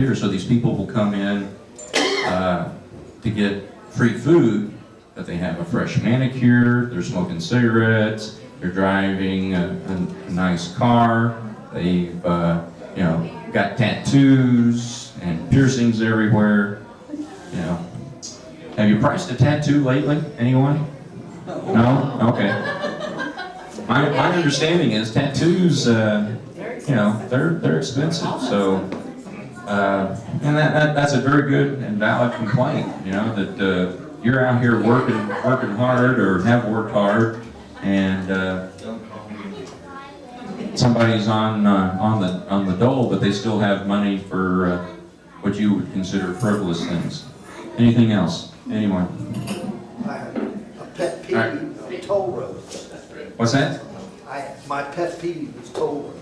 here, so these people will come in to get free food, but they have a fresh manicure, they're smoking cigarettes, they're driving a nice car, they've got tattoos and piercings everywhere. Have you priced a tattoo lately? Anyone? No? Okay. My understanding is tattoos, they're expensive. So, and that's a very good and valid complaint. That you're out here working hard or have worked hard, and somebody's on the dole, but they still have money for what you would consider frivolous things. Anything else? Anyone? I have a pet peeve, Right. toll roads. What's that? My pet peeve is toll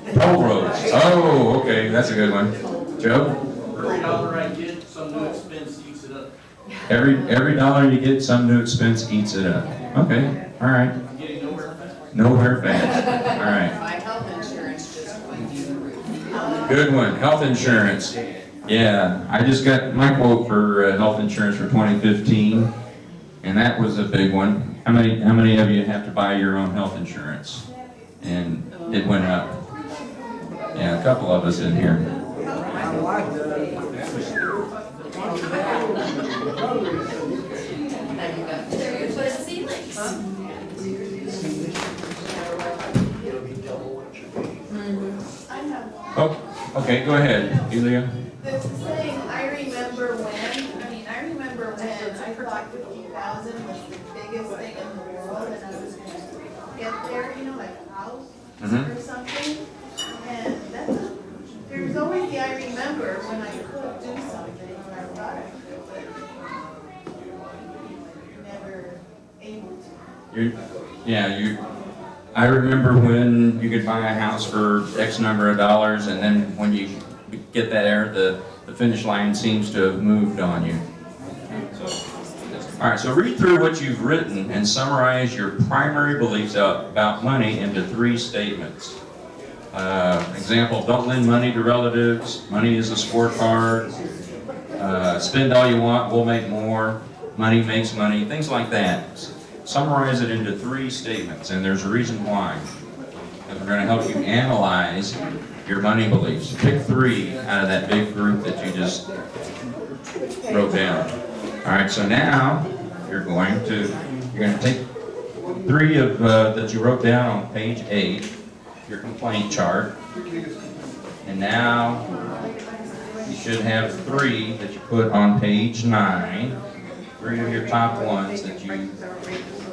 roads. Toll roads. Oh, okay, that's a good one. Joe? Every dollar I get, some new expense eats it up. Every dollar you get, some new expense eats it up. Okay, all right. I'm getting nowhere fast. Nowhere fast. All right. My health insurance just went through the roof. Good one. Health insurance. Yeah, I just got my quote for health insurance for 2015, and that was a big one. How many of you have to buy your own health insurance? And it went up. Yeah, a couple of us in here. My wife There you put a ceilings. it'll be double what you pay. I have, Oh, okay, go ahead, Elia. it's the same, I remember when I thought 50,000 was the biggest thing in the world, and I was gonna get there, like a house Mhm. or something. And there's always the I remember when I could do something, or I thought I could, but never able to. I remember when you could buy a house for X number of dollars, and then when you get there, the finish line seems to have moved on you. All right, so read through what you've written and summarize your primary beliefs about money into 3 statements. Example, don't lend money to relatives, money is a scorecard, spend all you want, we'll make more, money makes money, things like that. Summarize it into 3 statements, and there's a reason why. And we're going to help you analyze your money beliefs. Pick 3 out of that big group that you just wrote down. All right, so now you're going to take 3 of that you wrote down on page 8, your complaint chart, and now you should have 3 that you put on page 9. 3 of your top ones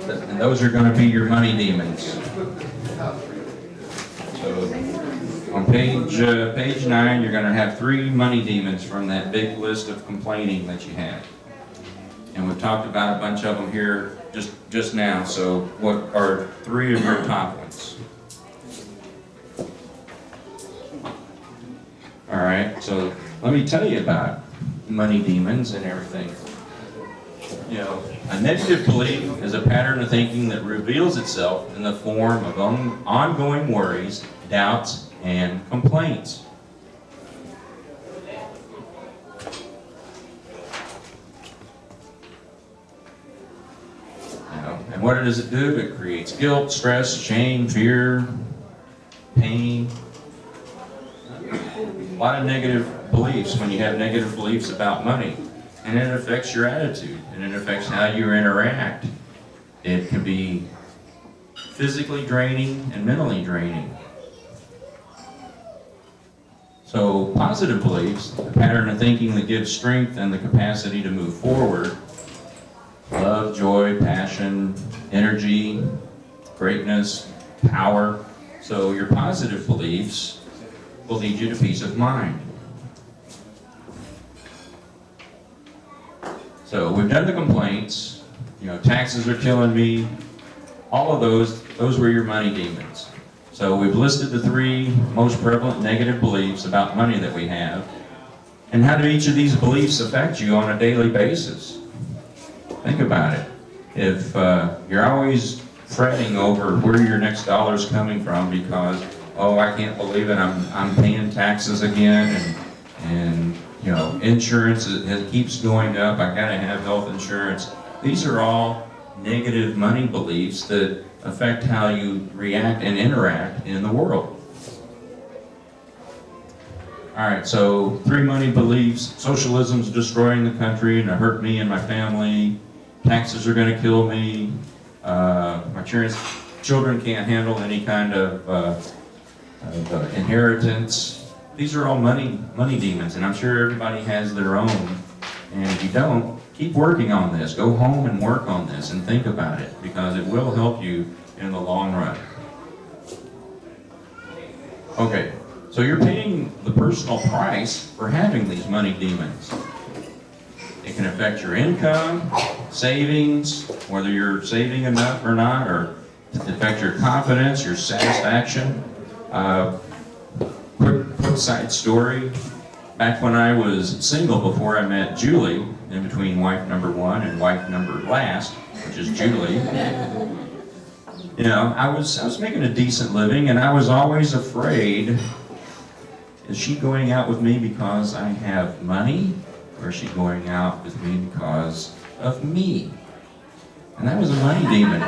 and those are going to be your money demons. So on page 9, you're going to have 3 money demons from that big list of complaining that you had. And we've talked about a bunch of them here just now. So what are 3 of your top ones? All right, so let me tell you about money demons and everything. A negative belief is a pattern of thinking that reveals itself in the form of ongoing worries, doubts, and complaints. And what does it do? It creates guilt, stress, shame, fear, pain. A lot of negative beliefs when you have negative beliefs about money. And it affects your attitude, and it affects how you interact. It can be physically draining and mentally draining. So positive beliefs, a pattern of thinking that gives strength and the capacity to move forward. Love, joy, passion, energy, greatness, power. So your positive beliefs will lead you to peace of mind. So we've done the complaints, taxes are killing me. All of those were your money demons. So we've listed the 3 most prevalent negative beliefs about money that we have. And how do each of these beliefs affect you on a daily basis? Think about it. If you're always fretting over where your next dollar's coming from because, oh, I can't believe it, I'm paying taxes again, and And, you know, insurance, it keeps going up, I gotta have health insurance. These are all negative money beliefs that affect how you react and interact in the world. All right, so 3 money beliefs. Socialism's destroying the country and it hurt me and my family. Taxes are gonna kill me. My children can't handle any kind of inheritance. These are all money demons, and I'm sure everybody has their own. And if you don't, keep working on this. Go home and work on this and think about it, because it will help you in the long run. Okay, so you're paying the personal price for having these money demons. It can affect your income, savings, whether you're saving enough or not, or it affect your confidence, your satisfaction. Quick side story. Back when I was single before I met Julie, in between wife number 1 and wife number last, which is Julie, you know, I was making a decent living, and I was always afraid, is she going out with me because I have money, or is she going out with me because of me? And that was a money demon.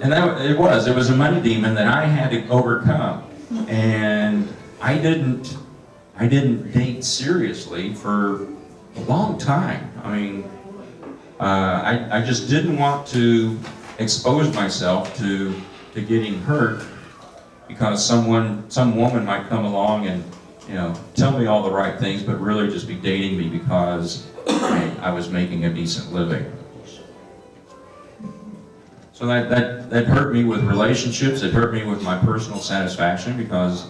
And it was a money demon that I had to overcome. And I didn't date seriously for a long time. I mean, I just didn't want to expose myself to getting hurt, because some woman might come along and, you know, tell me all the right things, but really just be dating me because I was making a decent living. So that hurt me with relationships. It hurt me with my personal satisfaction, because,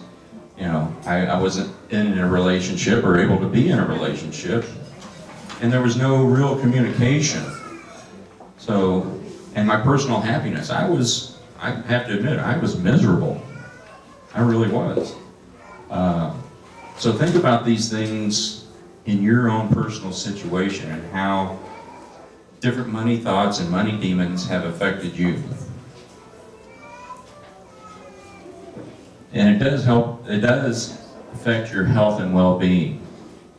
you know, I wasn't in a relationship or able to be in a relationship, and there was no real communication. So, and my personal happiness, I have to admit, I was miserable. I really was. So think about these things in your own personal situation and how different money thoughts and money demons have affected you. And it does affect your health and well-being.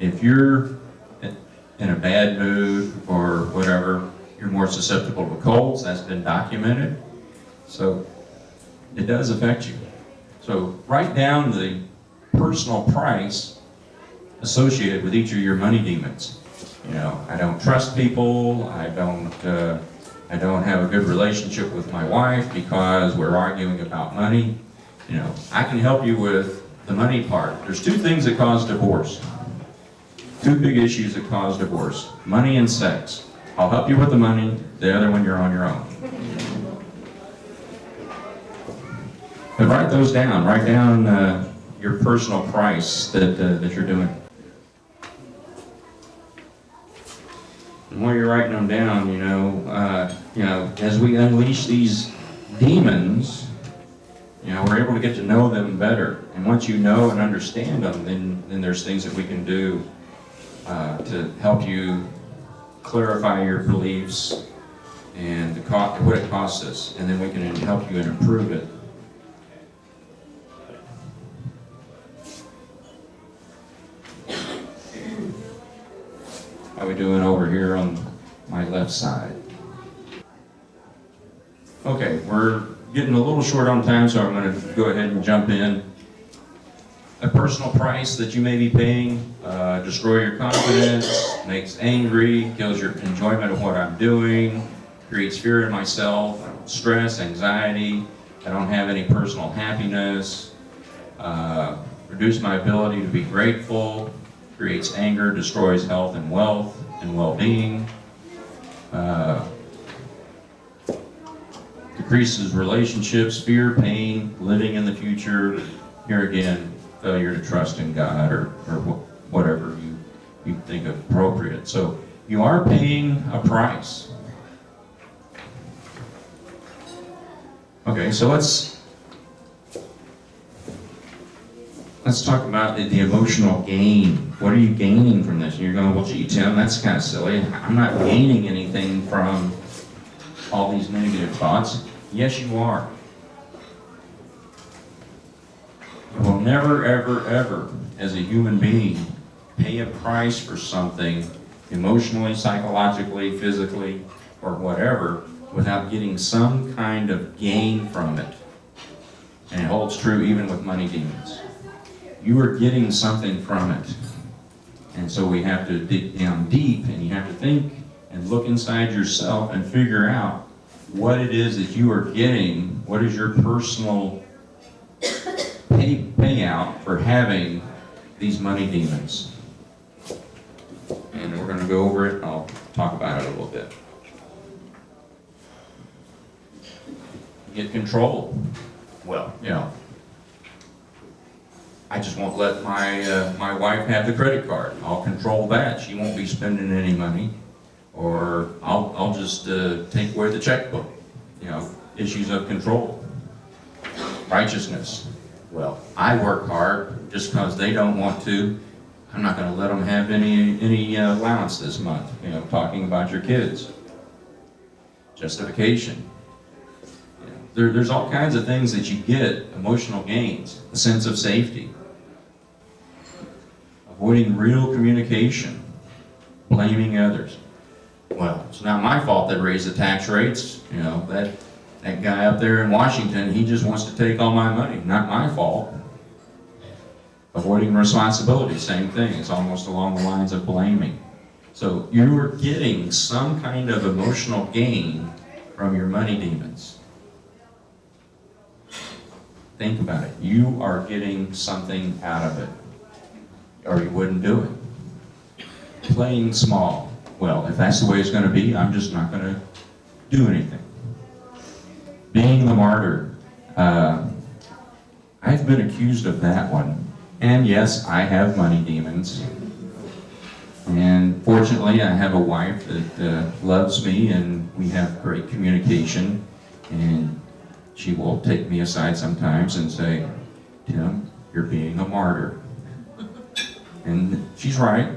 If you're in a bad mood or whatever, you're more susceptible to colds. That's been documented. So it does affect you. So write down the personal price associated with each of your money demons. You know, I don't trust people. I don't have a good relationship with my wife because we're arguing about money. You know, I can help you with the money part. There's 2 things that cause divorce. 2 big issues that cause divorce: money and sex. I'll help you with the money. The other one, you're on your own. But write those down. Write down your personal price that you're doing. And while you're writing them down, you know, as we unleash these demons, you know, we're able to get to know them better. And once you know and understand them, then there's things that we can do to help you clarify your beliefs and what it costs us, and then we can help you and improve it. How we doing over here on my left side? Okay, we're getting a little short on time, so I'm going to go ahead and jump in. A personal price that you may be paying: destroy your confidence, makes angry, kills your enjoyment of what I'm doing, creates fear in myself, stress, anxiety, I don't have any personal happiness, reduce my ability to be grateful, creates anger, destroys health and wealth and well-being, decreases relationships, fear, pain, living in the future. Here again, failure to trust in God or whatever you think appropriate. So you are paying a price. Okay, so let's talk about the emotional gain. What are you gaining from this? And you're going, well, gee, Tim, that's kind of silly. I'm not gaining anything from all these negative thoughts. Yes, you are. Well, You'll never, ever, ever, as a human being, pay a price for something emotionally, psychologically, physically, or whatever, without getting some kind of gain from it. And it holds true even with money demons. You are getting something from it. And so we have to dig down deep, and you have to think and look inside yourself and figure out what it is that you are getting, what is your personal payout for having these money demons. And we're going to go over it, and I'll talk about it a little bit. Get control. Well, you know, I just won't let my wife have the credit card. I'll control that. She won't be spending any money. Or I'll just take away the checkbook. You know, issues of control. Righteousness. Well, I work hard just because they don't want to. I'm not going to let them have any allowance this month. You know, talking about your kids. Justification. There's all kinds of things that you get, emotional gains, a sense of safety, avoiding real communication, blaming others. Well, it's not my fault they raised the tax rates. You know, that guy up there in Washington, he just wants to take all my money. Not my fault. Avoiding responsibility, same thing. It's almost along the lines of blaming. So you're getting some kind of emotional gain from your money demons. Think about it. You are getting something out of it, or you wouldn't do it. Playing small. Well, if that's the way it's going to be, I'm just not going to do anything. Being the martyr. I've been accused of that one. And yes, I have money demons. And fortunately, I have a wife that loves me, and we have great communication. And she will take me aside sometimes and say, Tim, you're being a martyr. And she's right.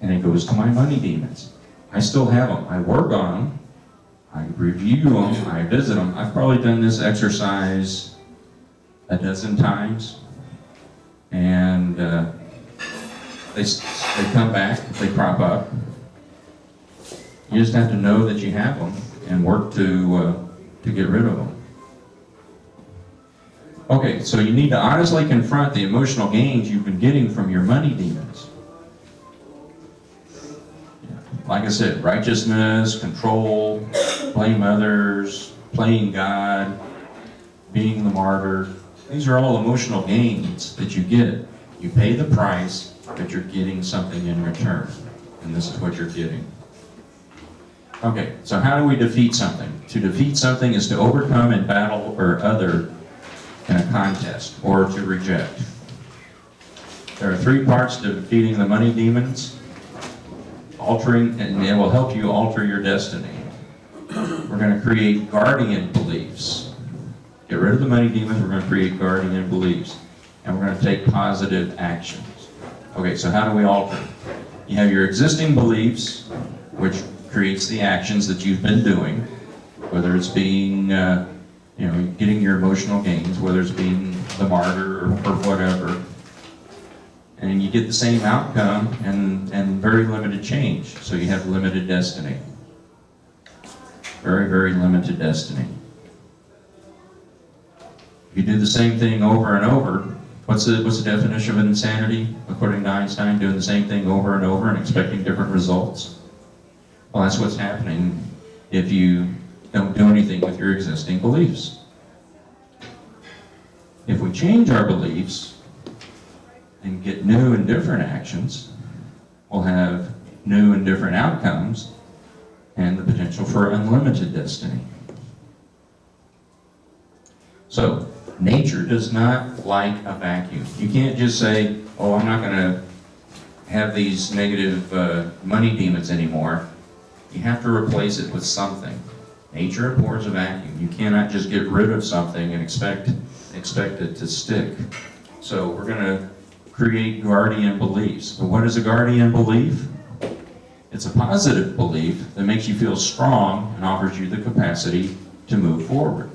And it goes to my money demons. I still have them. I work on them. I review them. I visit them. I've probably done this exercise a dozen times. And they come back. They crop up. You just have to know that you have them and work to get rid of them. Okay, so you need to honestly confront the emotional gains you've been getting from your money demons. Like I said, righteousness, control, blame others, playing God, being the martyr. These are all emotional gains that you get. You pay the price, but you're getting something in return. And this is what you're getting. Okay, so how do we defeat something? To defeat something is to overcome in battle or other in a contest, or to reject. There are 3 parts to defeating the money demons. Altering, and it will help you alter your destiny. We're going to create guardian beliefs. Get rid of the money demons, we're going to create guardian beliefs. And we're going to take positive actions. Okay, so how do we alter? You have your existing beliefs, which creates the actions that you've been doing, whether it's being, getting your emotional gains, whether it's being the martyr or whatever. And you get the same outcome and very limited change. So you have limited destiny. Very, very limited destiny. If you do the same thing over and over, what's the definition of insanity? According to Einstein, doing the same thing over and over and expecting different results? Well, that's what's happening if you don't do anything with your existing beliefs. If we change our beliefs and get new and different actions, we'll have new and different outcomes and the potential for unlimited destiny. So, nature does not like a vacuum. You can't just say, oh, I'm not going to have these negative money demons anymore. You have to replace it with something. Nature abhors a vacuum. You cannot just get rid of something and expect it to stick. So we're going to create guardian beliefs. But what is a guardian belief? It's a positive belief that makes you feel strong and offers you the capacity to move forward.